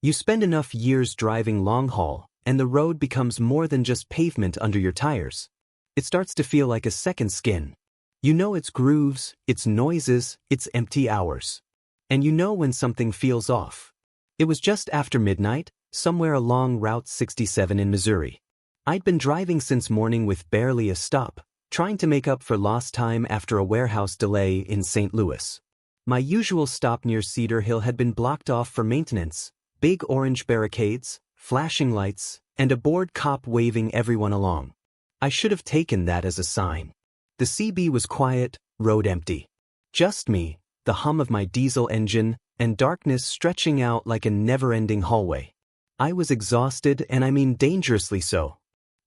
You spend enough years driving long haul, and the road becomes more than just pavement under your tires. It starts to feel like a second skin. You know its grooves, its noises, its empty hours. And you know when something feels off. It was just after midnight, somewhere along Route 67 in Missouri. I'd been driving since morning with barely a stop, trying to make up for lost time after a warehouse delay in St. Louis. My usual stop near Cedar Hill had been blocked off for maintenance, big orange barricades, flashing lights, and a bored cop waving everyone along. I should have taken that as a sign. The CB was quiet, road empty. Just me, the hum of my diesel engine, and darkness stretching out like a never-ending hallway. I was exhausted, and I mean dangerously so.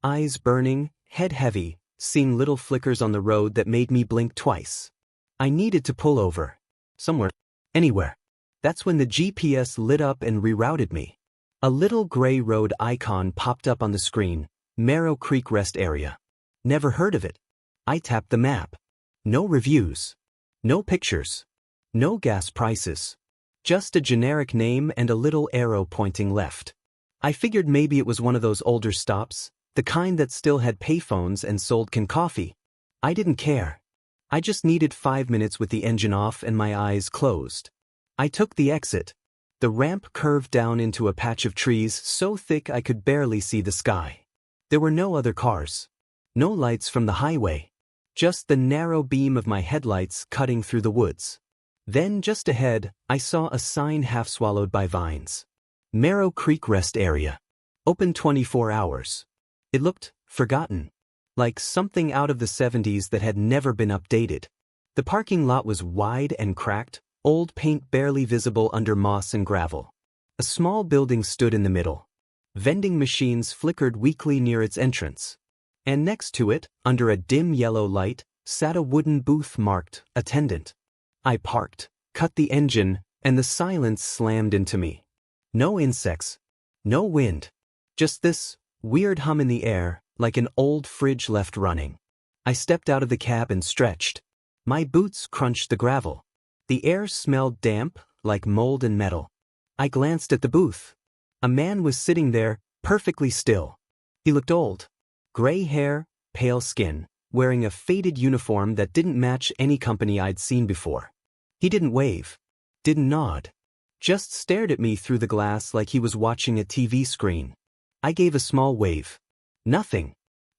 Eyes burning, head heavy, seeing little flickers on the road that made me blink twice. I needed to pull over. Somewhere. Anywhere. That's when the GPS lit up and rerouted me. A little gray road icon popped up on the screen, Marrow Creek Rest Area. Never heard of it. I tapped the map. No reviews. No pictures. No gas prices. Just a generic name and a little arrow pointing left. I figured maybe it was one of those older stops, the kind that still had payphones and sold canned coffee. I didn't care. I just needed 5 minutes with the engine off and my eyes closed. I took the exit. The ramp curved down into a patch of trees so thick I could barely see the sky. There were no other cars. No lights from the highway. Just the narrow beam of my headlights cutting through the woods. Then just ahead, I saw a sign half swallowed by vines. Marrow Creek Rest Area. Open 24 hours. It looked forgotten. Like something out of the 70s that had never been updated. The parking lot was wide and cracked, old paint barely visible under moss and gravel. A small building stood in the middle. Vending machines flickered weakly near its entrance. And next to it, under a dim yellow light, sat a wooden booth marked Attendant. I parked, cut the engine, and the silence slammed into me. No insects. No wind. Just this weird hum in the air, like an old fridge left running. I stepped out of the cab and stretched. My boots crunched the gravel. The air smelled damp, like mold and metal. I glanced at the booth. A man was sitting there, perfectly still. He looked old. Gray hair, pale skin, wearing a faded uniform that didn't match any company I'd seen before. He didn't wave. Didn't nod. Just stared at me through the glass like he was watching a TV screen. I gave a small wave. Nothing.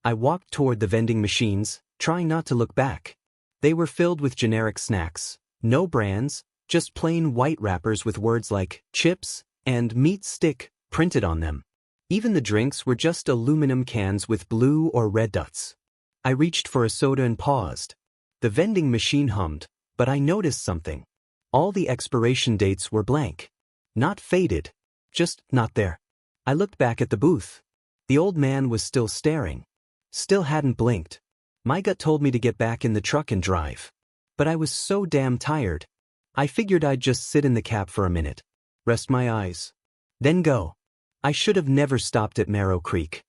I walked toward the vending machines, trying not to look back. They were filled with generic snacks. No brands, just plain white wrappers with words like chips and meat stick printed on them. Even the drinks were just aluminum cans with blue or red dots. I reached for a soda and paused. The vending machine hummed, but I noticed something. All the expiration dates were blank. Not faded. Just not there. I looked back at the booth. The old man was still staring. Still hadn't blinked. My gut told me to get back in the truck and drive. But I was so damn tired. I figured I'd just sit in the cab for a minute. Rest my eyes. Then go. I should have never stopped at Marrow Creek.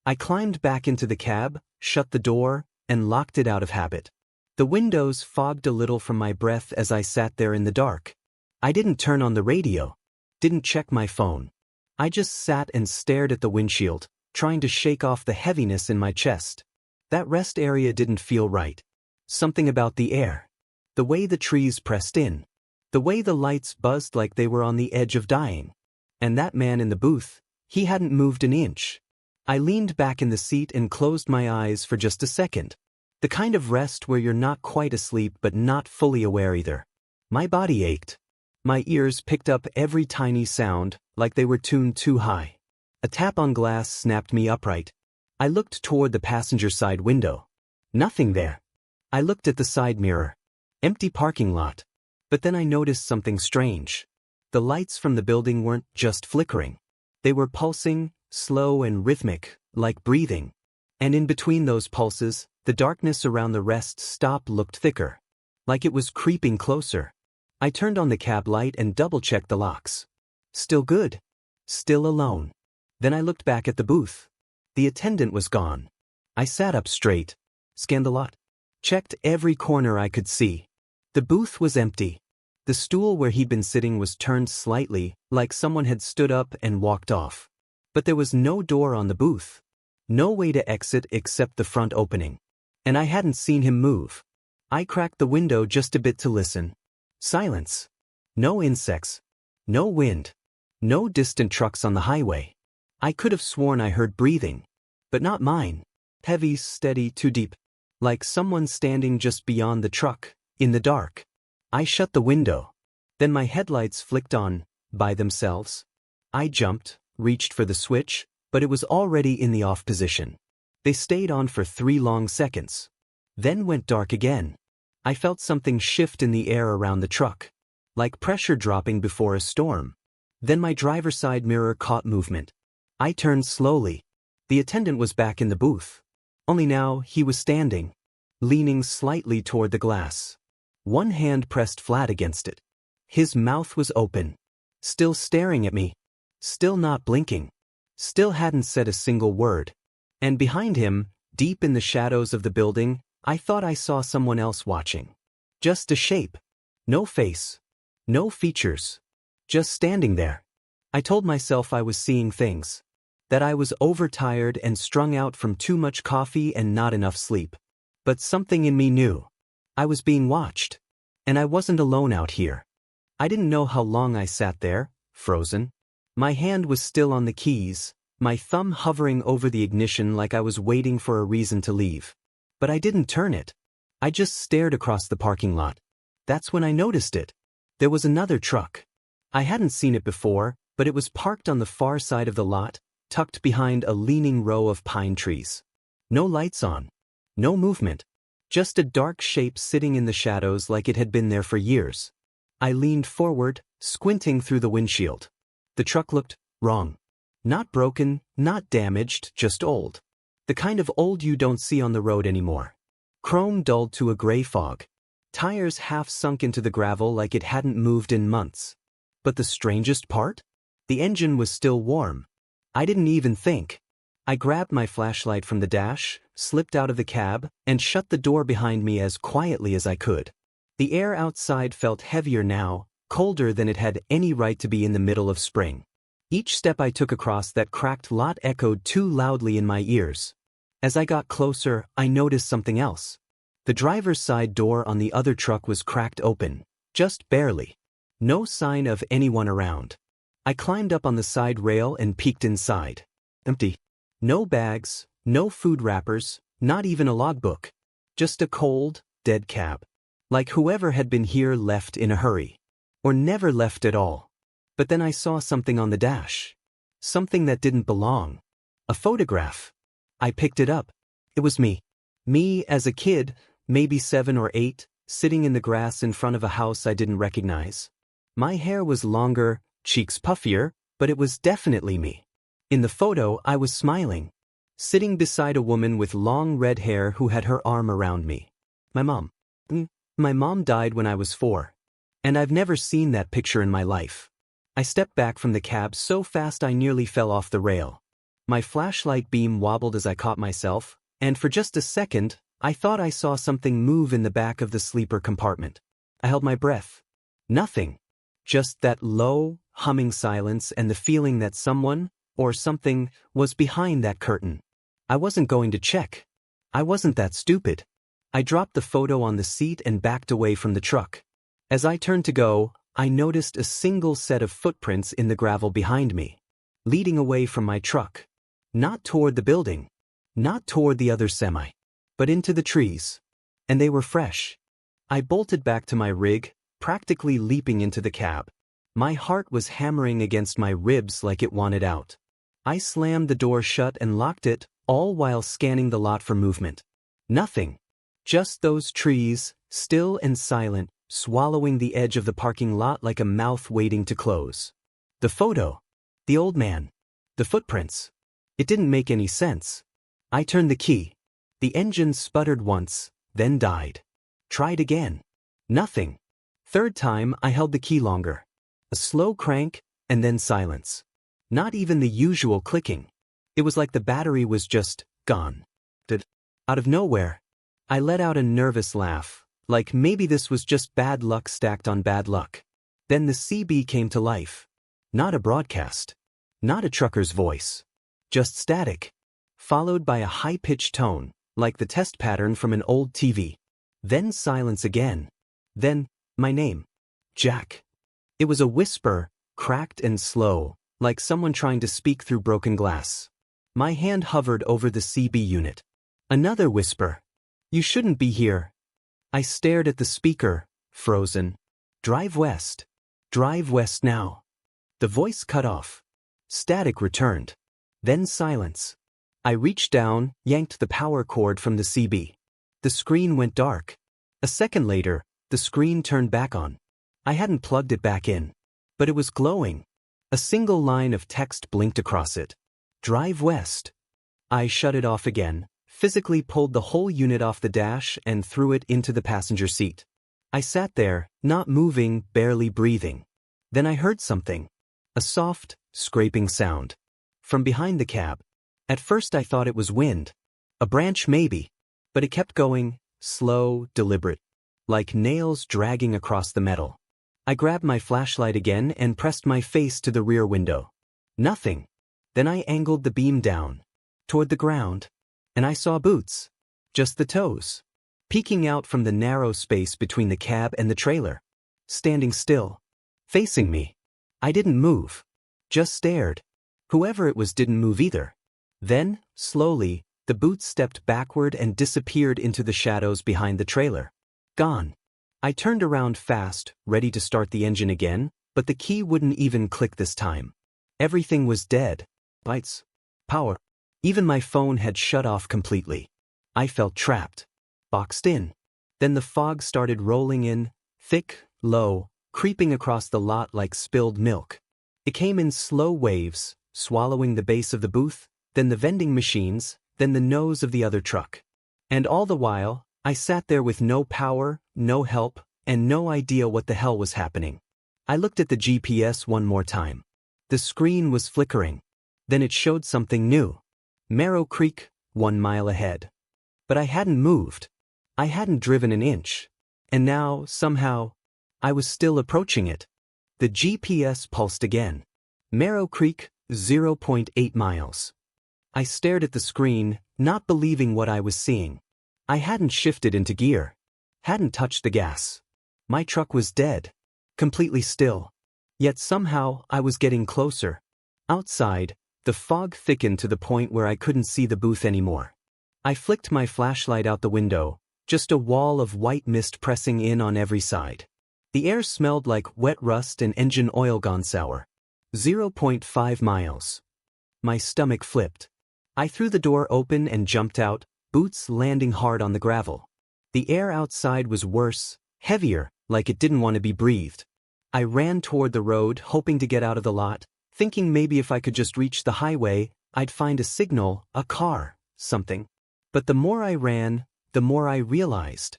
I climbed back into the cab, shut the door, and locked it out of habit. The windows fogged a little from my breath as I sat there in the dark. I didn't turn on the radio. Didn't check my phone. I just sat and stared at the windshield, trying to shake off the heaviness in my chest. That rest area didn't feel right. Something about the air. The way the trees pressed in. The way the lights buzzed like they were on the edge of dying. And that man in the booth, he hadn't moved an inch. I leaned back in the seat and closed my eyes for just a second. The kind of rest where you're not quite asleep but not fully aware either. My body ached. My ears picked up every tiny sound, like they were tuned too high. A tap on glass snapped me upright. I looked toward the passenger side window. Nothing there. I looked at the side mirror. Empty parking lot. But then I noticed something strange. The lights from the building weren't just flickering. They were pulsing, slow and rhythmic, like breathing. And in between those pulses, the darkness around the rest stop looked thicker. Like it was creeping closer. I turned on the cab light and double-checked the locks. Still good. Still alone. Then I looked back at the booth. The attendant was gone. I sat up straight. Scanned the lot. Checked every corner I could see. The booth was empty. The stool where he'd been sitting was turned slightly, like someone had stood up and walked off. But there was no door on the booth. No way to exit except the front opening. And I hadn't seen him move. I cracked the window just a bit to listen. Silence. No insects. No wind. No distant trucks on the highway. I could have sworn I heard breathing. But not mine. Heavy, steady, too deep. Like someone standing just beyond the truck, in the dark. I shut the window. Then my headlights flicked on, by themselves. I jumped, reached for the switch, but it was already in the off position. They stayed on for 3 long seconds. Then went dark again. I felt something shift in the air around the truck. Like pressure dropping before a storm. Then my driver's side mirror caught movement. I turned slowly. The attendant was back in the booth. Only now he was standing, leaning slightly toward the glass. One hand pressed flat against it. His mouth was open. Still staring at me. Still not blinking. Still hadn't said a single word. And behind him, deep in the shadows of the building, I thought I saw someone else watching. Just a shape. No face. No features. Just standing there. I told myself I was seeing things. That I was overtired and strung out from too much coffee and not enough sleep. But something in me knew. I was being watched. And I wasn't alone out here. I didn't know how long I sat there, frozen. My hand was still on the keys, my thumb hovering over the ignition like I was waiting for a reason to leave. But I didn't turn it. I just stared across the parking lot. That's when I noticed it. There was another truck. I hadn't seen it before, but it was parked on the far side of the lot, tucked behind a leaning row of pine trees. No lights on. No movement. Just a dark shape sitting in the shadows like it had been there for years. I leaned forward, squinting through the windshield. The truck looked wrong. Not broken, not damaged, just old. The kind of old you don't see on the road anymore. Chrome dulled to a gray fog. Tires half sunk into the gravel like it hadn't moved in months. But the strangest part? The engine was still warm. I didn't even think. I grabbed my flashlight from the dash, slipped out of the cab, and shut the door behind me as quietly as I could. The air outside felt heavier now, colder than it had any right to be in the middle of spring. Each step I took across that cracked lot echoed too loudly in my ears. As I got closer, I noticed something else. The driver's side door on the other truck was cracked open, just barely. No sign of anyone around. I climbed up on the side rail and peeked inside. Empty. No bags, no food wrappers, not even a logbook. Just a cold, dead cab. Like whoever had been here left in a hurry. Or never left at all. But then I saw something on the dash. Something that didn't belong. A photograph. I picked it up. It was me. Me as a kid, maybe 7 or 8, sitting in the grass in front of a house I didn't recognize. My hair was longer, cheeks puffier, but it was definitely me. In the photo, I was smiling, sitting beside a woman with long red hair who had her arm around me. My mom. My mom died when I was 4. And I've never seen that picture in my life. I stepped back from the cab so fast I nearly fell off the rail. My flashlight beam wobbled as I caught myself, and for just a second, I thought I saw something move in the back of the sleeper compartment. I held my breath. Nothing. Just that low, humming silence and the feeling that someone, or something, was behind that curtain. I wasn't going to check. I wasn't that stupid. I dropped the photo on the seat and backed away from the truck. As I turned to go, I noticed a single set of footprints in the gravel behind me, leading away from my truck. Not toward the building. Not toward the other semi. But into the trees. And they were fresh. I bolted back to my rig, practically leaping into the cab. My heart was hammering against my ribs like it wanted out. I slammed the door shut and locked it, all while scanning the lot for movement. Nothing. Just those trees, still and silent, swallowing the edge of the parking lot like a mouth waiting to close. The photo. The old man. The footprints. It didn't make any sense. I turned the key. The engine sputtered once, then died. Tried again. Nothing. Third time, I held the key longer. A slow crank, and then silence. Not even the usual clicking. It was like the battery was just gone. Out of nowhere, I let out a nervous laugh, Like maybe this was just bad luck stacked on bad luck. Then the CB came to life. Not a broadcast. Not a trucker's voice. Just static. Followed by a high-pitched tone, like the test pattern from an old TV. Then silence again. Then, my name. Jack. It was a whisper, cracked and slow, like someone trying to speak through broken glass. My hand hovered over the CB unit. Another whisper. You shouldn't be here. I stared at the speaker, frozen. Drive west. Drive west now. The voice cut off. Static returned. Then silence. I reached down, yanked the power cord from the CB. The screen went dark. A second later, the screen turned back on. I hadn't plugged it back in. But it was glowing. A single line of text blinked across it. Drive west. I shut it off again, physically pulled the whole unit off the dash and threw it into the passenger seat. I sat there, not moving, barely breathing. Then I heard something. A soft, scraping sound. From behind the cab. At first I thought it was wind. A branch maybe. But it kept going, slow, deliberate. Like nails dragging across the metal. I grabbed my flashlight again and pressed my face to the rear window. Nothing. Then I angled the beam down. Toward the ground. And I saw boots. Just the toes. Peeking out from the narrow space between the cab and the trailer. Standing still. Facing me. I didn't move. Just stared. Whoever it was didn't move either. Then, slowly, the boots stepped backward and disappeared into the shadows behind the trailer. Gone. I turned around fast, ready to start the engine again, but the key wouldn't even click this time. Everything was dead. Lights. Power. Even my phone had shut off completely. I felt trapped. Boxed in. Then the fog started rolling in, thick, low, creeping across the lot like spilled milk. It came in slow waves, swallowing the base of the booth, then the vending machines, then the nose of the other truck. And all the while, I sat there with no power, no help, and no idea what the hell was happening. I looked at the GPS one more time. The screen was flickering. Then it showed something new. Marrow Creek, 1 mile ahead. But I hadn't moved. I hadn't driven an inch. And now, somehow, I was still approaching it. The GPS pulsed again. Marrow Creek, 0.8 miles. I stared at the screen, not believing what I was seeing. I hadn't shifted into gear. Hadn't touched the gas. My truck was dead. Completely still. Yet somehow I was getting closer. Outside, the fog thickened to the point where I couldn't see the booth anymore. I flicked my flashlight out the window, just a wall of white mist pressing in on every side. The air smelled like wet rust and engine oil gone sour. 0.5 miles. My stomach flipped. I threw the door open and jumped out, boots landing hard on the gravel. The air outside was worse, heavier, like it didn't want to be breathed. I ran toward the road, hoping to get out of the lot, thinking maybe if I could just reach the highway, I'd find a signal, a car, something. But the more I ran, the more I realized.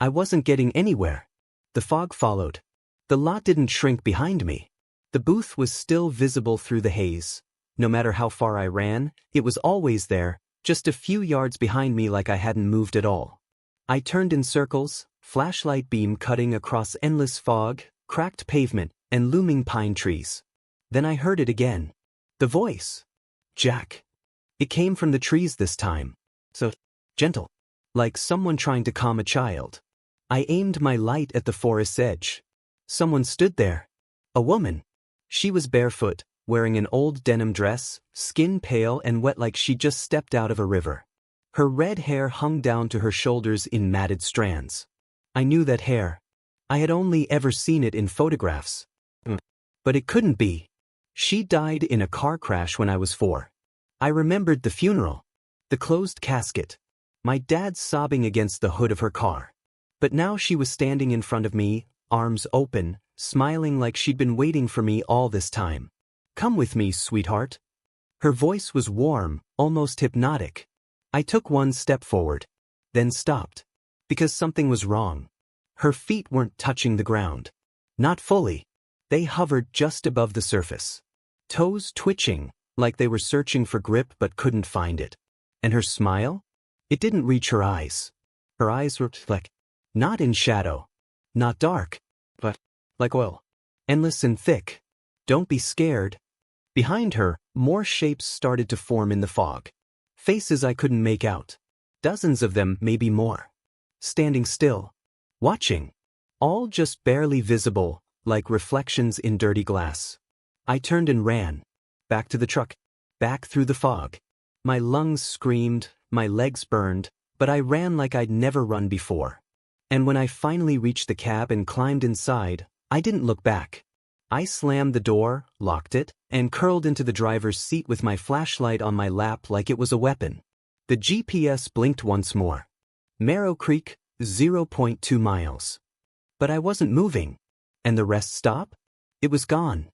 I wasn't getting anywhere. The fog followed. The lot didn't shrink behind me. The booth was still visible through the haze. No matter how far I ran, it was always there, just a few yards behind me like I hadn't moved at all. I turned in circles, flashlight beam cutting across endless fog, cracked pavement, and looming pine trees. Then I heard it again. The voice. Jack. It came from the trees this time. So gentle. Like someone trying to calm a child. I aimed my light at the forest's edge. Someone stood there. A woman. She was barefoot, wearing an old denim dress, skin pale and wet like she'd just stepped out of a river. Her red hair hung down to her shoulders in matted strands. I knew that hair. I had only ever seen it in photographs. But it couldn't be. She died in a car crash when I was 4. I remembered the funeral. The closed casket. My dad sobbing against the hood of her car. But now she was standing in front of me, arms open, smiling like she'd been waiting for me all this time. Come with me, sweetheart. Her voice was warm, almost hypnotic. I took one step forward. Then stopped. Because something was wrong. Her feet weren't touching the ground. Not fully. They hovered just above the surface. Toes twitching, like they were searching for grip but couldn't find it. And her smile? It didn't reach her eyes. Her eyes were like Not in shadow. Not dark. But like oil. Endless and thick. Don't be scared. Behind her, more shapes started to form in the fog. Faces I couldn't make out. Dozens of them, maybe more. Standing still. Watching. All just barely visible, like reflections in dirty glass. I turned and ran. Back to the truck. Back through the fog. My lungs screamed, my legs burned, but I ran like I'd never run before. And when I finally reached the cab and climbed inside, I didn't look back. I slammed the door, locked it, and curled into the driver's seat with my flashlight on my lap like it was a weapon. The GPS blinked once more. Marrow Creek, 0.2 miles. But I wasn't moving. And the rest stop? It was gone.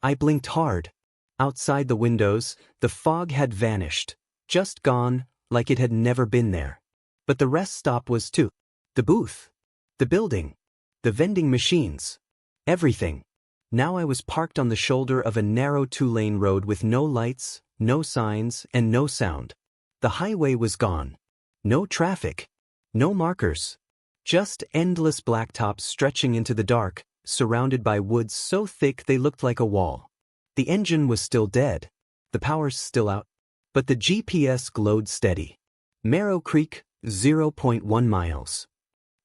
I blinked hard. Outside the windows, the fog had vanished, just gone, like it had never been there. But the rest stop was too. The booth. The building. The vending machines. Everything. Now I was parked on the shoulder of a narrow 2-lane road with no lights, no signs, and no sound. The highway was gone. No traffic. No markers. Just endless blacktops stretching into the dark, surrounded by woods so thick they looked like a wall. The engine was still dead. The power's still out. But the GPS glowed steady. Marrow Creek, 0.1 miles.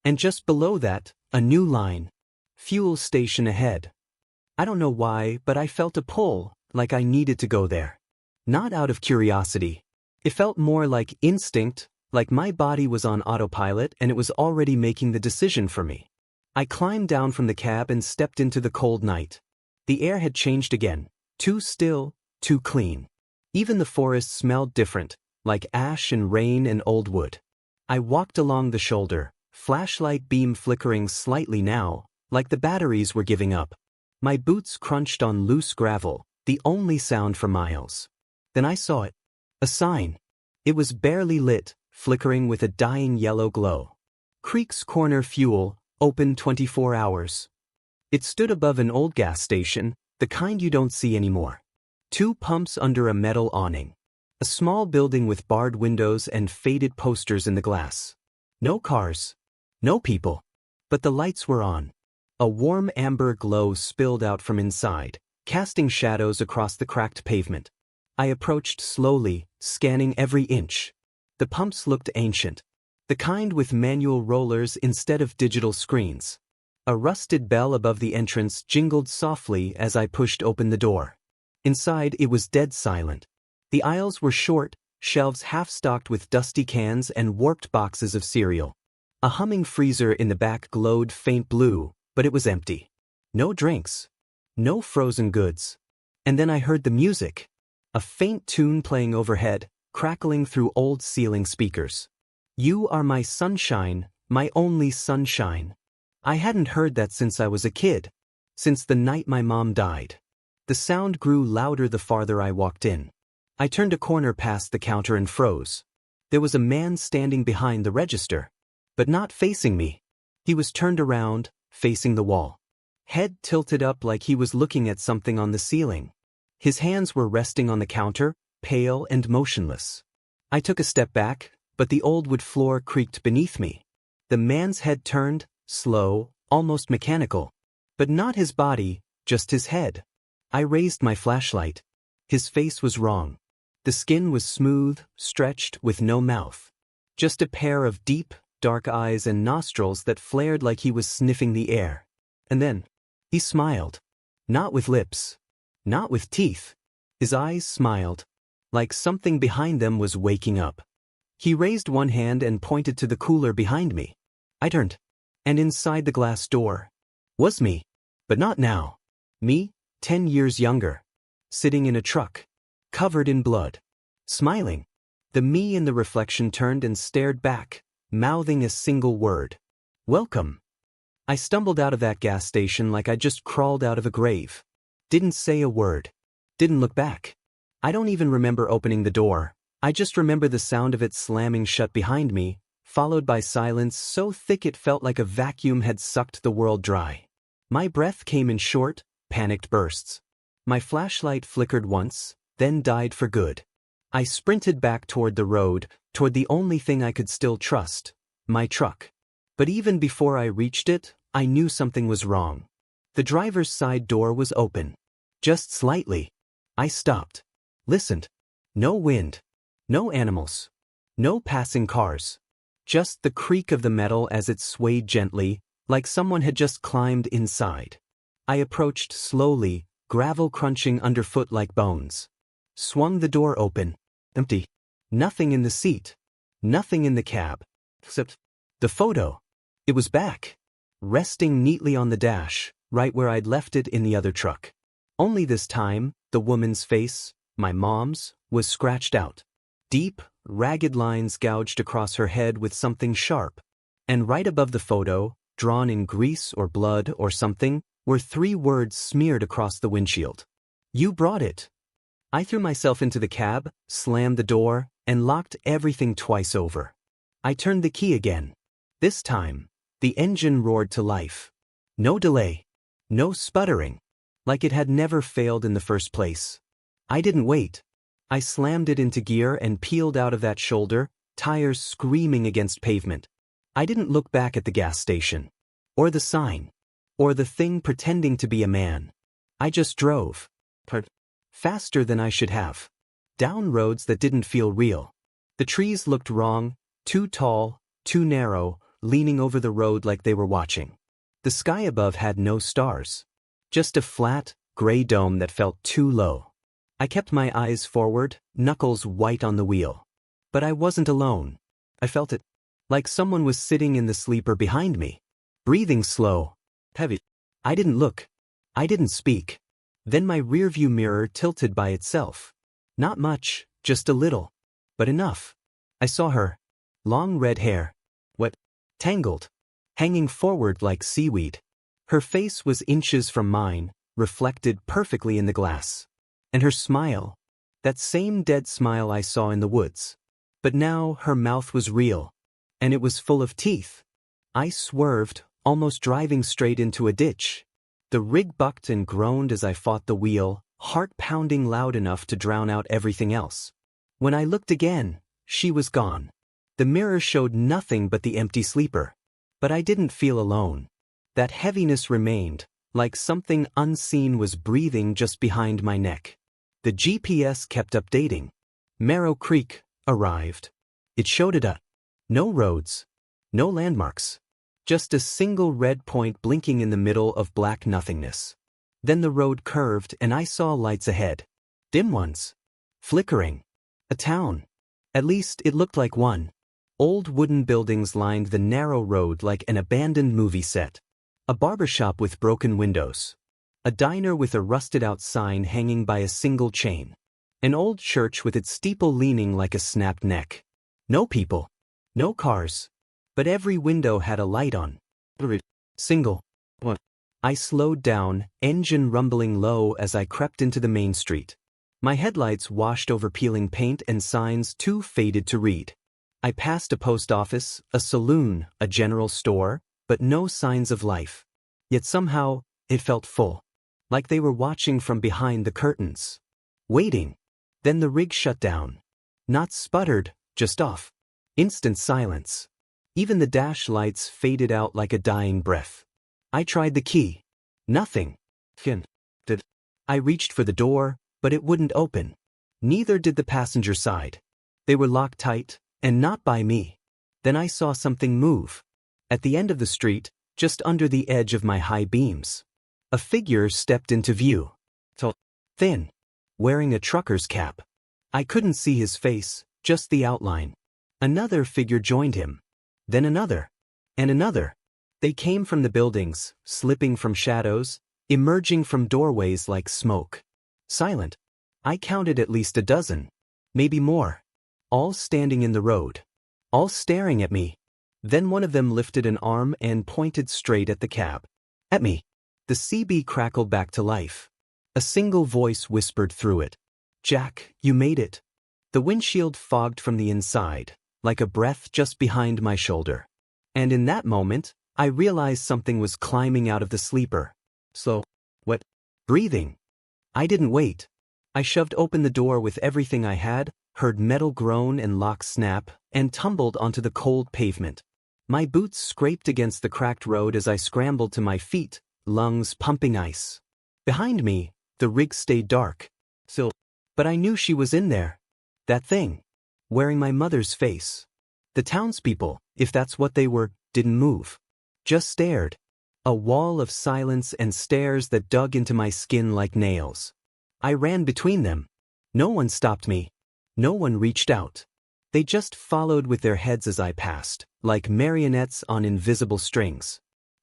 And just below that, a new line. Fuel station ahead. I don't know why, but I felt a pull, like I needed to go there. Not out of curiosity. It felt more like instinct, like my body was on autopilot and it was already making the decision for me. I climbed down from the cab and stepped into the cold night. The air had changed again. Too still, too clean. Even the forest smelled different, like ash and rain and old wood. I walked along the shoulder, flashlight beam flickering slightly now, like the batteries were giving up. My boots crunched on loose gravel, the only sound for miles. Then I saw it. A sign. It was barely lit, flickering with a dying yellow glow. Creek's Corner Fuel, open 24 hours. It stood above an old gas station, the kind you don't see anymore. 2 pumps under a metal awning. A small building with barred windows and faded posters in the glass. No cars. No people. But the lights were on. A warm amber glow spilled out from inside, casting shadows across the cracked pavement. I approached slowly, scanning every inch. The pumps looked ancient. The kind with manual rollers instead of digital screens. A rusted bell above the entrance jingled softly as I pushed open the door. Inside it was dead silent. The aisles were short, shelves half-stocked with dusty cans and warped boxes of cereal. A humming freezer in the back glowed faint blue, but it was empty. No drinks. No frozen goods. And then I heard the music. A faint tune playing overhead, crackling through old ceiling speakers. You are my sunshine, my only sunshine. I hadn't heard that since I was a kid. Since the night my mom died. The sound grew louder the farther I walked in. I turned a corner past the counter and froze. There was a man standing behind the register. But not facing me. He was turned around, facing the wall. Head tilted up like he was looking at something on the ceiling. His hands were resting on the counter, pale and motionless. I took a step back, but the old wood floor creaked beneath me. The man's head turned, slow, almost mechanical. But not his body, just his head. I raised my flashlight. His face was wrong. The skin was smooth, stretched, with no mouth. Just a pair of deep, dark eyes and nostrils that flared like he was sniffing the air. And then, he smiled. Not with lips. Not with teeth. His eyes smiled. Like something behind them was waking up. He raised one hand and pointed to the cooler behind me. I turned. And inside the glass door was me. But not now. Me, 10 years younger. Sitting in a truck. Covered in blood. Smiling. The me in the reflection turned and stared back, mouthing a single word. Welcome. I stumbled out of that gas station like I just crawled out of a grave. Didn't say a word. Didn't look back. I don't even remember opening the door. I just remember the sound of it slamming shut behind me, followed by silence so thick it felt like a vacuum had sucked the world dry. My breath came in short, panicked bursts. My flashlight flickered once, then died for good. I sprinted back toward the road, toward the only thing I could still trust, my truck. But even before I reached it, I knew something was wrong. The driver's side door was open. Just slightly. I stopped. Listened. No wind. No animals. No passing cars. Just the creak of the metal as it swayed gently, like someone had just climbed inside. I approached slowly, gravel crunching underfoot like bones. Swung the door open. Empty. Nothing in the seat. Nothing in the cab. Except the photo. It was back. Resting neatly on the dash, right where I'd left it in the other truck. Only this time, the woman's face, my mom's, was scratched out. Deep, ragged lines gouged across her head with something sharp. And right above the photo, drawn in grease or blood or something, were 3 words smeared across the windshield. You brought it. I threw myself into the cab, slammed the door, and locked everything twice over. I turned the key again. This time, the engine roared to life. No delay. No sputtering. Like it had never failed in the first place. I didn't wait. I slammed it into gear and peeled out of that shoulder, tires screaming against pavement. I didn't look back at the gas station. Or the sign. Or the thing pretending to be a man. I just drove. Faster than I should have. Down roads that didn't feel real. The trees looked wrong, too tall, too narrow, leaning over the road like they were watching. The sky above had no stars. Just a flat, gray dome that felt too low. I kept my eyes forward, knuckles white on the wheel. But I wasn't alone. I felt it. Like someone was sitting in the sleeper behind me. Breathing slow. Heavy. I didn't look. I didn't speak. Then my rearview mirror tilted by itself. Not much, just a little. But enough. I saw her. Long red hair. Wet. Tangled. Hanging forward like seaweed. Her face was inches from mine, reflected perfectly in the glass. And her smile. That same dead smile I saw in the woods. But now her mouth was real. And it was full of teeth. I swerved, almost driving straight into a ditch. The rig bucked and groaned as I fought the wheel, heart pounding loud enough to drown out everything else. When I looked again, she was gone. The mirror showed nothing but the empty sleeper. But I didn't feel alone. That heaviness remained, like something unseen was breathing just behind my neck. The GPS kept updating. Marrow Creek arrived. It showed it up. No roads. No landmarks. Just a single red point blinking in the middle of black nothingness. Then the road curved and I saw lights ahead. Dim ones. Flickering. A town. At least it looked like one. Old wooden buildings lined the narrow road like an abandoned movie set. A barbershop with broken windows. A diner with a rusted-out sign hanging by a single chain. An old church with its steeple leaning like a snapped neck. No people. No cars. But every window had a light on. Single. What? I slowed down, engine rumbling low as I crept into the main street. My headlights washed over peeling paint and signs too faded to read. I passed a post office, a saloon, a general store, but no signs of life. Yet somehow, it felt full. Like they were watching from behind the curtains. Waiting. Then the rig shut down. Not sputtered, just off. Instant silence. Even the dash lights faded out like a dying breath. I tried the key. Nothing. I reached for the door, but it wouldn't open. Neither did the passenger side. They were locked tight, and not by me. Then I saw something move. At the end of the street, just under the edge of my high beams. A figure stepped into view. Thin. Wearing a trucker's cap. I couldn't see his face, just the outline. Another figure joined him. Then another. And another. They came from the buildings, slipping from shadows, emerging from doorways like smoke. Silent. I counted at least a dozen. Maybe more. All standing in the road. All staring at me. Then one of them lifted an arm and pointed straight at the cab. At me. The CB crackled back to life. A single voice whispered through it. Jack, you made it. The windshield fogged from the inside, like a breath just behind my shoulder. And in that moment, I realized something was climbing out of the sleeper. Slow. Wet. Breathing. I didn't wait. I shoved open the door with everything I had, heard metal groan and lock snap, and tumbled onto the cold pavement. My boots scraped against the cracked road as I scrambled to my feet, lungs pumping ice. Behind me, the rig stayed dark. Still, but I knew she was in there. That thing. Wearing my mother's face. The townspeople, if that's what they were, didn't move. Just stared. A wall of silence and stares that dug into my skin like nails. I ran between them. No one stopped me. No one reached out. They just followed with their heads as I passed, like marionettes on invisible strings.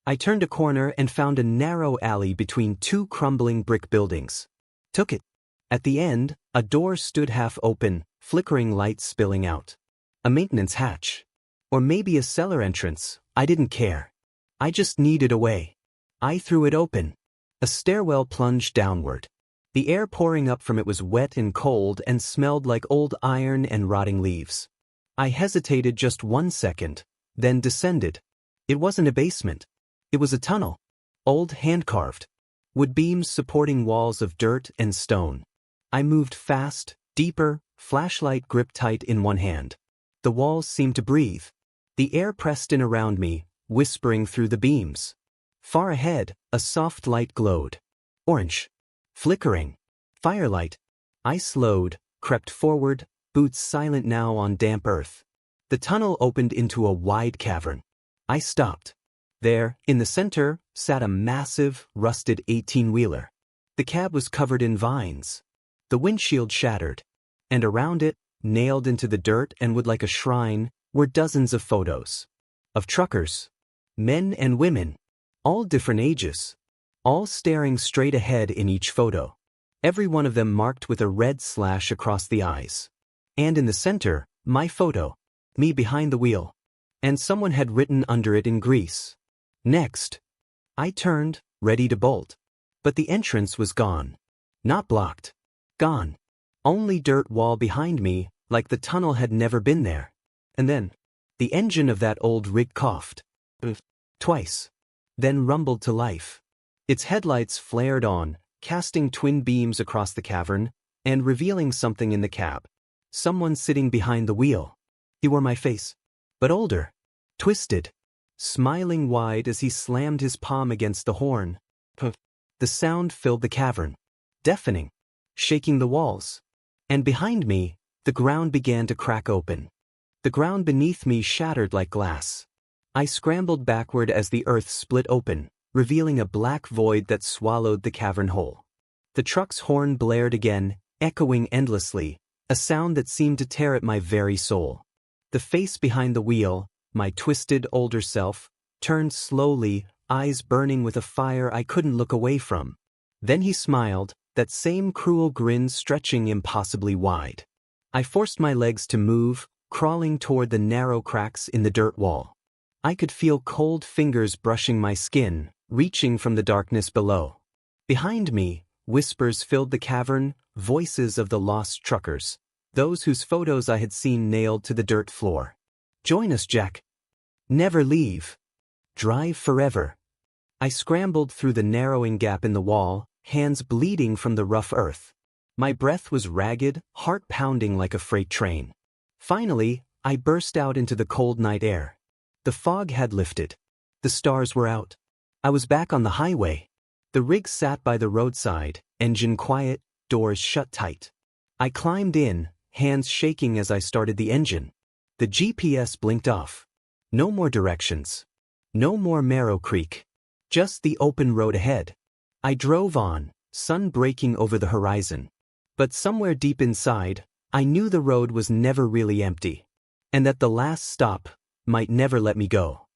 I turned a corner and found a narrow alley between two crumbling brick buildings. Took it. At the end, a door stood half open, flickering lights spilling out. A maintenance hatch. Or maybe a cellar entrance, I didn't care. I just needed a way. I threw it open. A stairwell plunged downward. The air pouring up from it was wet and cold and smelled like old iron and rotting leaves. I hesitated just 1 second, then descended. It wasn't a basement. It was a tunnel. Old hand-carved. Wood beams supporting walls of dirt and stone. I moved fast, deeper, flashlight gripped tight in one hand. The walls seemed to breathe. The air pressed in around me, whispering through the beams. Far ahead, a soft light glowed. Orange. Flickering. Firelight. I slowed, crept forward, boots silent now on damp earth. The tunnel opened into a wide cavern. I stopped. There, in the center, sat a massive, rusted 18-wheeler. The cab was covered in vines. The windshield shattered. And around it, nailed into the dirt and wood like a shrine, were dozens of photos. Of truckers. Men and women. All different ages. All staring straight ahead in each photo. Every one of them marked with a red slash across the eyes. And in the center, my photo. Me behind the wheel. And someone had written under it in grease. Next. I turned, ready to bolt. But the entrance was gone. Not blocked. Gone. Only dirt wall behind me, like the tunnel had never been there. And then, the engine of that old rig coughed. Twice. Then rumbled to life. Its headlights flared on, casting twin beams across the cavern, and revealing something in the cab. Someone sitting behind the wheel. He wore my face. But older. Twisted. Smiling wide as he slammed his palm against the horn. The sound filled the cavern. Deafening. Shaking the walls. And behind me, the ground began to crack open. The ground beneath me shattered like glass. I scrambled backward as the earth split open, revealing a black void that swallowed the cavern whole. The truck's horn blared again, echoing endlessly, a sound that seemed to tear at my very soul. The face behind the wheel, my twisted older self, turned slowly, eyes burning with a fire I couldn't look away from. Then he smiled, that same cruel grin stretching impossibly wide. I forced my legs to move, crawling toward the narrow cracks in the dirt wall. I could feel cold fingers brushing my skin, reaching from the darkness below. Behind me, whispers filled the cavern, voices of the lost truckers, those whose photos I had seen nailed to the dirt floor. Join us, Jack. Never leave. Drive forever. I scrambled through the narrowing gap in the wall, hands bleeding from the rough earth. My breath was ragged, heart pounding like a freight train. Finally, I burst out into the cold night air. The fog had lifted. The stars were out. I was back on the highway. The rig sat by the roadside, engine quiet, doors shut tight. I climbed in, hands shaking as I started the engine. The GPS blinked off. No more directions. No more Marrow Creek. Just the open road ahead. I drove on, sun breaking over the horizon. But somewhere deep inside, I knew the road was never really empty. And that the last stop might never let me go.